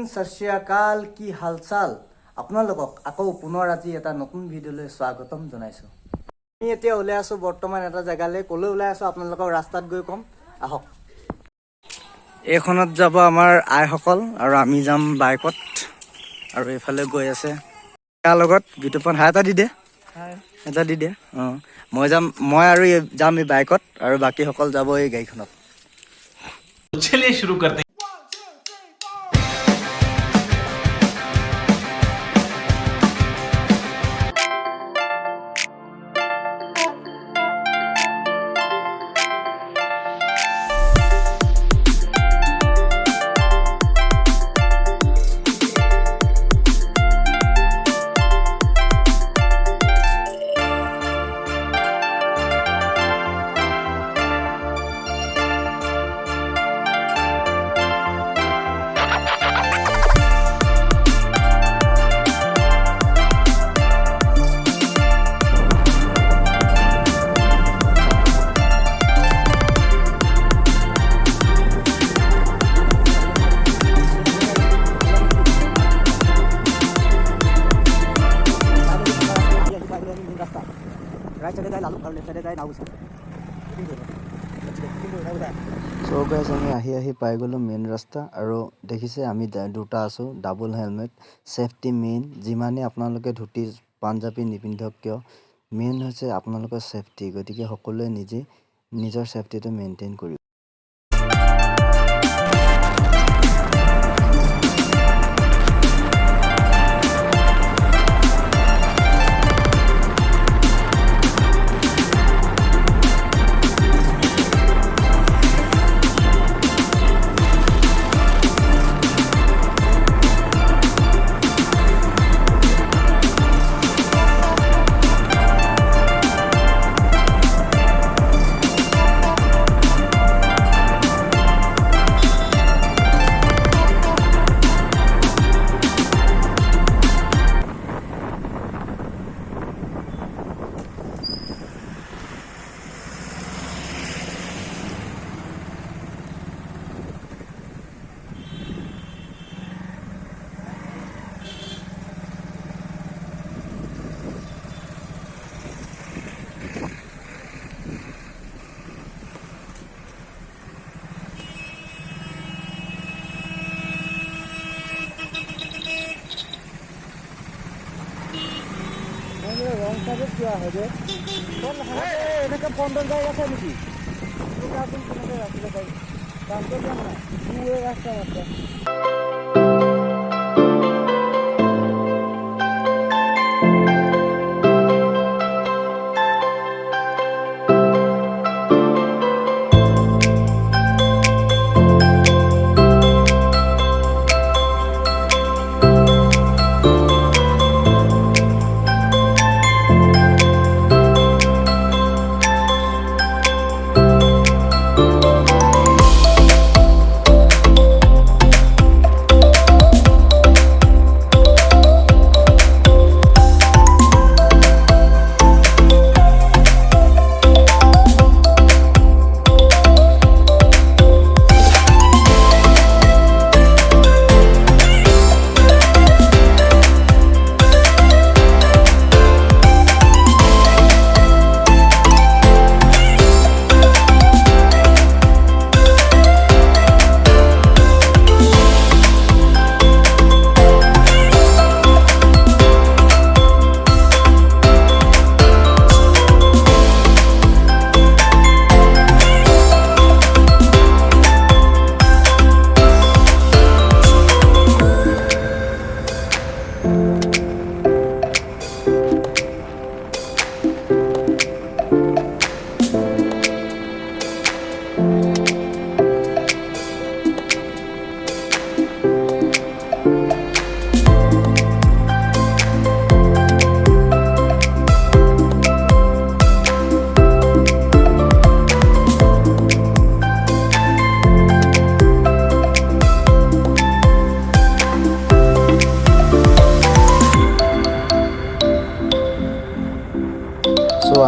सत श्री अकाल की हालचाल আপোনালোকক আকৌ পুনৰ আজি এটা নতুন ভিডিঅ'লৈ স্বাগতম জনাইছো। আমি এতিয়া ওলাই আছো বৰ্তমান এটা জায়গালৈ কলৈ ওলাই আছো আপোনালোকক ৰাস্তাত গৈ কম আহক। এইখনত যাব আমাৰ আইসকল আৰু আমি যাম বাইকত আৰু এফালে গৈ আছে তাৰ লগত বিতুপন হাই এটা দি দে এটা দি দে মই আৰু যাম এই বাইকত আৰু বাকি সকল যাব এই গাড়ীখনত। चलिए शुरू करते हैं। So guys, আমি আহি পাই গলো মেইন ৰাস্তা আৰু দেখিছে আমি দুটা আছো ডাবল হেলমেট সেফটি মেইন যিমানে আপোনালোকে ধুতি পাঞ্জাবী নিপিন্ধক কিয় মেইন হৈছে আপোনালোকৰ সেফটি গতিকে সকলোৱে নিজৰ সেফটিটো মেইনটেইন কৰিব। क्या है जे এনেকে বন্ধন জায়গা আছে নাকি কার্টুন কোনটা রাখলে ভাই কাম তো জানা না দুয়ে রাস্তা আছে।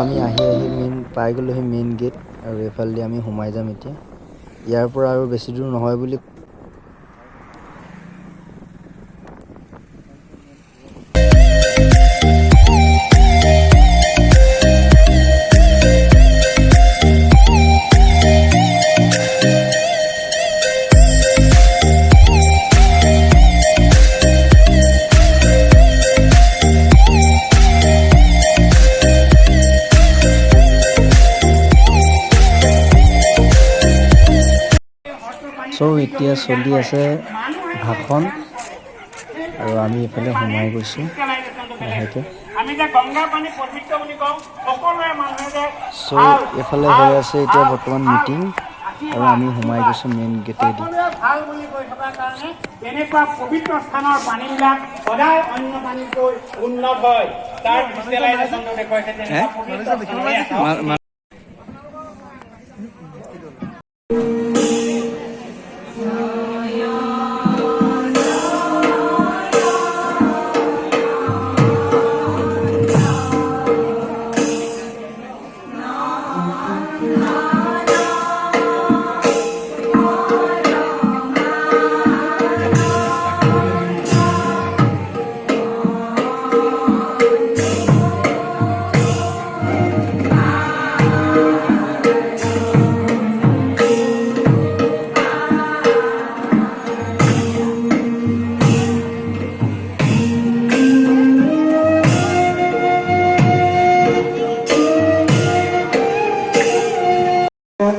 আমি আহি মেইন পাই গ'লো মেইন গেট আৰু এফালে আমি সোমাই যাম এতিয়া ইয়াৰ পৰা আৰু বেছি দূৰ নহয় বুলি চ' এতিয়া চলি আছে ভাষণ আৰু আমি এইফালে সোমাই গৈছোঁ লাহেকৈ। চ' এইফালে হৈ আছে এতিয়া বৰ্তমান মিটিং আৰু আমি সোমাই গৈছোঁ মেইন গেটেদি। ভাল বুলি কৈ থকাৰ কাৰণে তেনেকুৱা পবিত্ৰ স্থানৰ পানীবিলাক সদায় অন্য পানীতকৈ উন্নত হয়। তাৰ ডিজিটেলাইজেশ্যনটো দেখুৱাইছে তেনেকুৱা পবিত্ৰ স্থানলৈ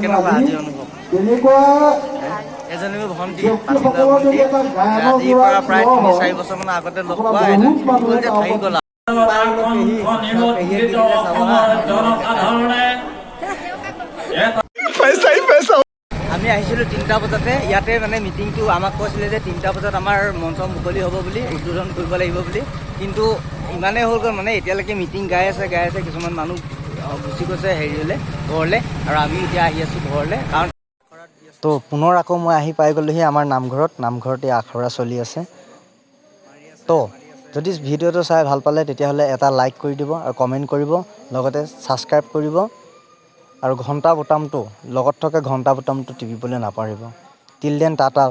কেনেকুৱা আজি অনুভৱ? এজনী ভণ্টি ৰাতিপুৱাৰ প্ৰায় 3-4 বছৰমানৰ আগতে লগ পোৱা এজনী যে থাকি গ'ল। আমি আহিছিলোঁ 3টা বজাতে। ইয়াতে মানে মিটিংটো আমাক কৈছিলে যে 3টা বজাত আমাৰ মঞ্চ মুকলি হ'ব বুলি, উদ্বোধন কৰিব লাগিব বুলি। কিন্তু ইমানেই হৈ গ'ল মানে এতিয়ালৈকে মিটিং গাই আছে কিছুমান মানুহ গুচি গৈছে হেৰিলৈ ঘৰলৈ, আৰু আমি এতিয়া আহি আছোঁ ঘৰলৈ। কাৰণ তো পুনৰ আকৌ মই আহি পাই গ'লোহি আমাৰ নামঘৰত এই আখৰা চলি আছে। তো যদি ভিডিঅ'টো চাই ভাল পালে তেতিয়াহ'লে এটা লাইক কৰি দিব আৰু কমেণ্ট কৰিব, লগতে ছাবস্ক্ৰাইব কৰিব আৰু ঘণ্টা বুটামটো লগত থকা ঘণ্টা বুটামটো টিপিবলৈ নাপাহৰিব। Till then Tata.